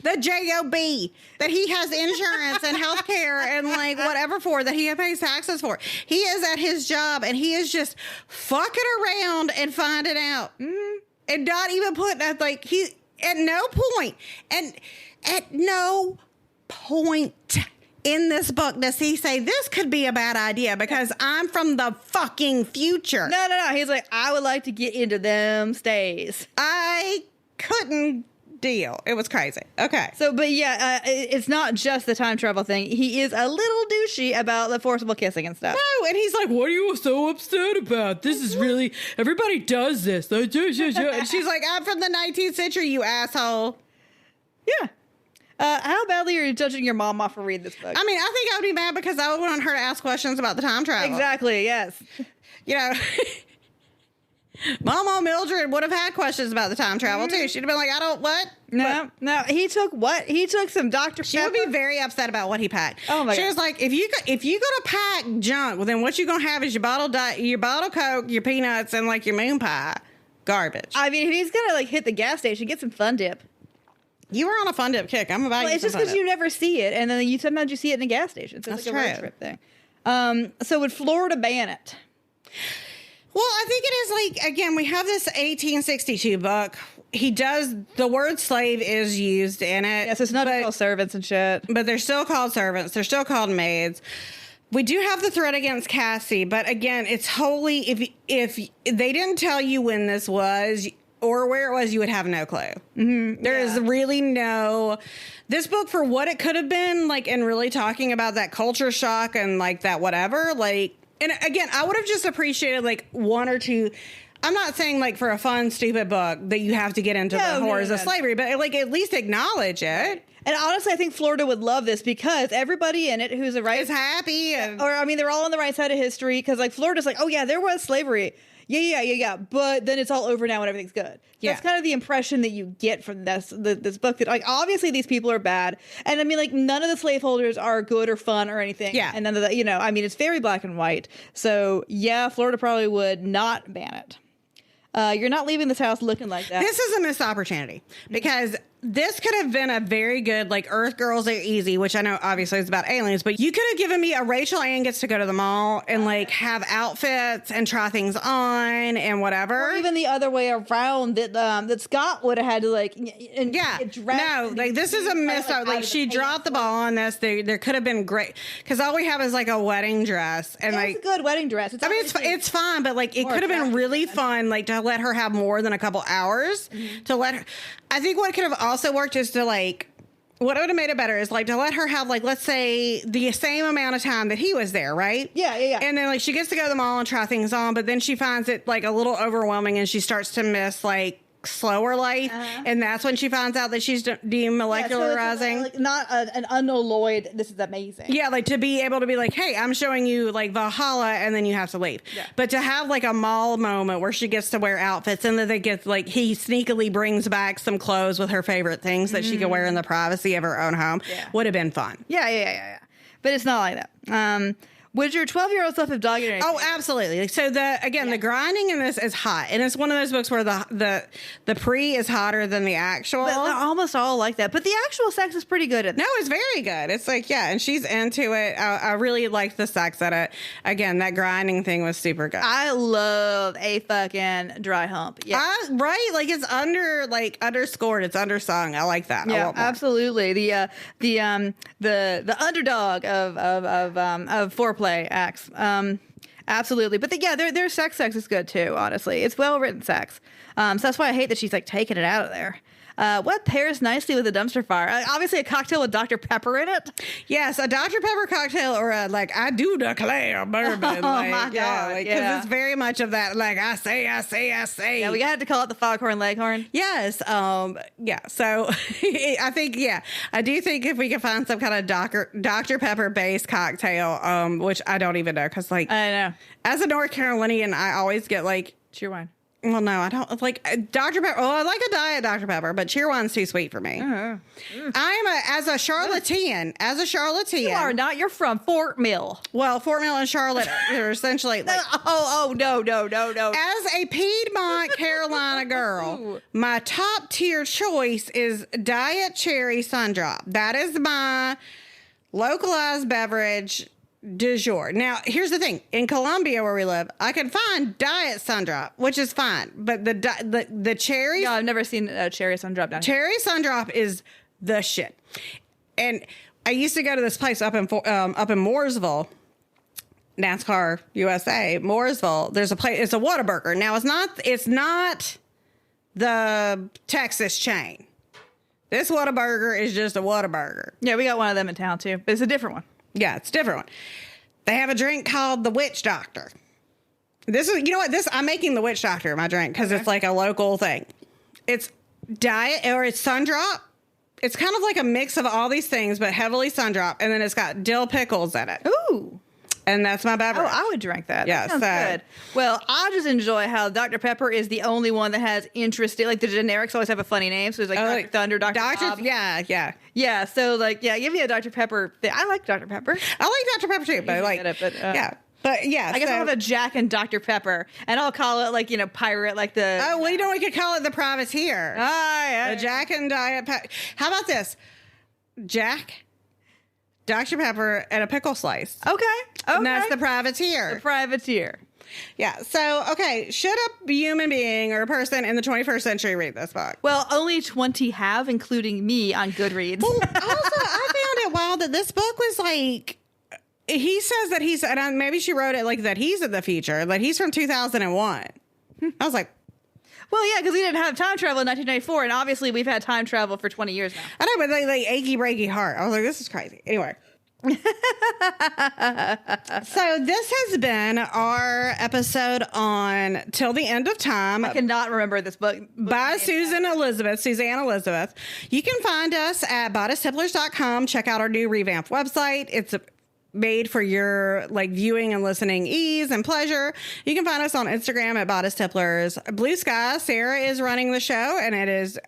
The job that he has insurance and health care and, like, whatever for, that he pays taxes for. He is at his job and he is just fucking around and finding out. And not even putting that, like, he, at no point in this book does he say this could be a bad idea because I'm from the fucking future. No. He's like, I would like to get into them stays. I couldn't deal. It was crazy. Okay. So, but yeah, it's not just the time travel thing. He is a little douchey about the forcible kissing and stuff. No, and he's like, what are you so upset about? This is really, everybody does this. And she's like, I'm from the 19th century, you asshole. Yeah. How badly are you judging your mom off for reading this book? I mean, I think I would be mad because I would want her to ask questions about the time travel. Exactly, yes. You know, Mama Mildred would have had questions about the time travel too. She'd have been like, I don't what? No, no. He took what? He took some Dr. She would be very upset about what he packed. Oh my God. She was like, if you gonna pack junk, well then what you gonna have is your bottle Coke, your peanuts, and like your moon pie. Garbage. I mean, if he's gonna like hit the gas station, get some Fun Dip. You were on a Fun Dip kick. I'm about. Well, it's just because you never see it, and then sometimes you see it in a gas station. So it's That's like a road trip thing. So would Florida ban it? Well, I think it is like, again, we have this 1862 book. The word slave is used in it. Yes, it's not called servants and shit. But they're still called servants. They're still called maids. We do have the threat against Cassie, but again, it's wholly, if they didn't tell you when this was or where it was, you would have no clue. Mm-hmm. There is really this book for what it could have been, like, and really talking about that culture shock and like that whatever, like, and again, I would have just appreciated like one or two. I'm not saying like for a fun, stupid book that you have to get into the horrors of slavery, but like at least acknowledge it. And honestly, I think Florida would love this because everybody in it who's a right is happy. Or, I mean, they're all on the right side of history because like Florida's like, oh yeah, there was slavery. Yeah. But then it's all over now and everything's good. Yeah. That's kind of the impression that you get from this book. That like obviously these people are bad, and I mean like none of the slaveholders are good or fun or anything. Yeah, and none of the I mean it's very black and white. So yeah, Florida probably would not ban it. You're not leaving this house looking like that. This is a missed opportunity because this could have been a very good, like, Earth Girls Are Easy, which I know obviously is about aliens, but you could have given me a Rachel Ann gets to go to the mall and, like, have outfits and try things on and whatever. Or even the other way around that Scott would have had to, like, this is a missed out. Like, she dropped the ball on this. There could have been great, because all we have is, like, a wedding dress. And it's a good wedding dress. It's fine, but, like, it could have been really fun, like, to let her have more than a couple hours to let her. I think what could have also worked is to, like, what would have made it better is, like, to let her have, like, let's say the same amount of time that he was there, right? Yeah. And then, like, she gets to go to the mall and try things on, but then she finds it, like, a little overwhelming and she starts to miss, like, slower life, and that's when she finds out that she's demolecularizing. Like not an unalloyed, this is amazing. Yeah, like to be able to be like, hey, I'm showing you like Valhalla, and then you have to leave. Yeah. But to have like a mall moment where she gets to wear outfits, and then they get like he sneakily brings back some clothes with her favorite things that she can wear in the privacy of her own home would have been fun. Yeah. But it's not like that. Would your 12-year-old self have dogged anything? Oh, absolutely. So the grinding in this is hot, and it's one of those books where the pre is hotter than the actual. But they're almost all like that. But the actual sex is pretty good. No, it's very good. It's like and she's into it. I really liked the sex at it. Again, that grinding thing was super good. I love a fucking dry hump. Yeah, right. Like it's underscored. It's undersung. I like that. Yeah, absolutely. The underdog of foreplay acts. Absolutely. But their sex is good too, honestly. It's well-written sex. So that's why I hate that she's like taking it out of there. What pairs nicely with a dumpster fire? Obviously a cocktail with Dr. Pepper in it. Yes, a Dr. Pepper cocktail or I do declare bourbon. My God. Because it's very much of that, like, I say. Yeah, we had to call it the Foghorn Leghorn. Yes. So I think, I do think if we can find some kind of Dr. Pepper based cocktail, which I don't even know, because, like, I know. As a North Carolinian, I always get, like, cheerwine. Well, no, I don't like Dr. Pepper. Well, I like a diet Dr. Pepper, but cheerwine's too sweet for me. As a charlatan. You are not. You're from Fort Mill. Well, Fort Mill and Charlotte are essentially like. No. As a Piedmont, Carolina girl, my top tier choice is Diet Cherry Sundrop. That is my localized beverage du jour. Now, here's the thing. In Columbia, where we live, I can find Diet Sundrop, which is fine. But the cherry... No, I've never seen a cherry Sundrop down here. Cherry Sundrop is the shit. And I used to go to this place up in Mooresville, NASCAR USA, Mooresville. There's a place... It's a Whataburger. Now, it's not the Texas chain. This Whataburger is just a Whataburger. Yeah, we got one of them in town, too. But it's a different one. Yeah, it's a different one. They have a drink called the Witch Doctor. I'm making the Witch Doctor my drink because it's like a local thing. It's diet or it's Sundrop. It's kind of like a mix of all these things, but heavily Sundrop. And then it's got dill pickles in it. Ooh. And that's my beverage. Oh, I would drink that. Yeah, That sounds good. Well, I just enjoy how Dr. Pepper is the only one that has interesting, like the generics always have a funny name. So it's like Dr. Thunder, Dr. Bob. Yeah. Yeah, so like, yeah, give me a Dr. Pepper thing. I like Dr. Pepper. I like Dr. Pepper too, but like, yeah. But yeah, I guess I'll have a Jack and Dr. Pepper, and I'll call it like, pirate, like the... Oh, well, we could call it the privateer. Yeah. The Jack and Diet Pepper. How about this? Jack, Dr. Pepper, and a pickle slice. Okay. And that's the privateer. The privateer. Yeah. So, okay. Should a human being or a person in the 21st century read this book? Well, only 20 have, including me on Goodreads. Well, also, I found it wild that this book was like, he says that he's, and maybe she wrote it like that he's in the future, like he's from 2001. I was like, well, yeah, because we didn't have time travel in 1994, and obviously we've had time travel for 20 years now. I know, but like achy breaky heart. I was like, this is crazy. Anyway. So this has been our episode on Till the End of Time. I cannot remember this book by Suzanne Elizabeth. You can find us at bodicetipplers.com. Check out our new revamped website. It's made for your like viewing and listening ease and pleasure. You can find us on Instagram at Bodice Tipplers. Blue Sky, Sarah is running the show, and it is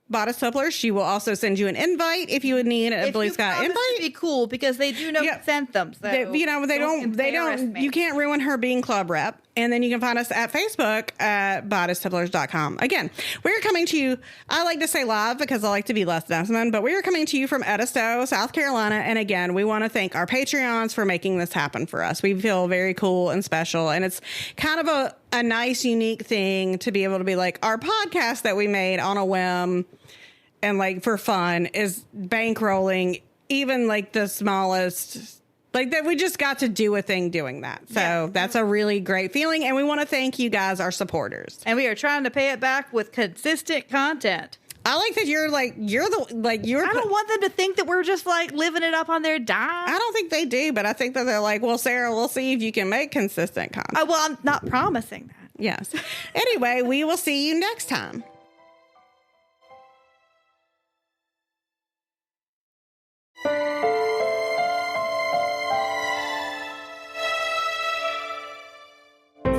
Bodice Tipplers. She will also send you an invite if you would need a Blue Sky invite. It'd be cool because they do know who sent them. So they don't. You can't ruin her being club rep. And then you can find us at Facebook at bodicetipplers.com. Again, we're coming to you, I like to say live because I like to be less Desmond, but we are coming to you from Edisto, South Carolina. And again, we want to thank our Patreons for making this happen for us. We feel very cool and special. And it's kind of a nice, unique thing to be able to be like, our podcast that we made on a whim and like for fun is bankrolling even like the smallest. Like that we just got to do a thing doing that. So that's a really great feeling. And we want to thank you guys, our supporters. And we are trying to pay it back with consistent content. I like that you're I don't want them to think that we're just like living it up on their dime. I don't think they do, but I think that they're like, well, Sarah, we'll see if you can make consistent content. Oh, well, I'm not promising that. Yes. Anyway, we will see you next time.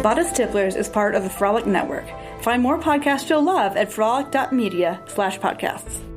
Bodice Tipplers is part of the Frolic Network. Find more podcasts you'll love at frolic.media/podcasts.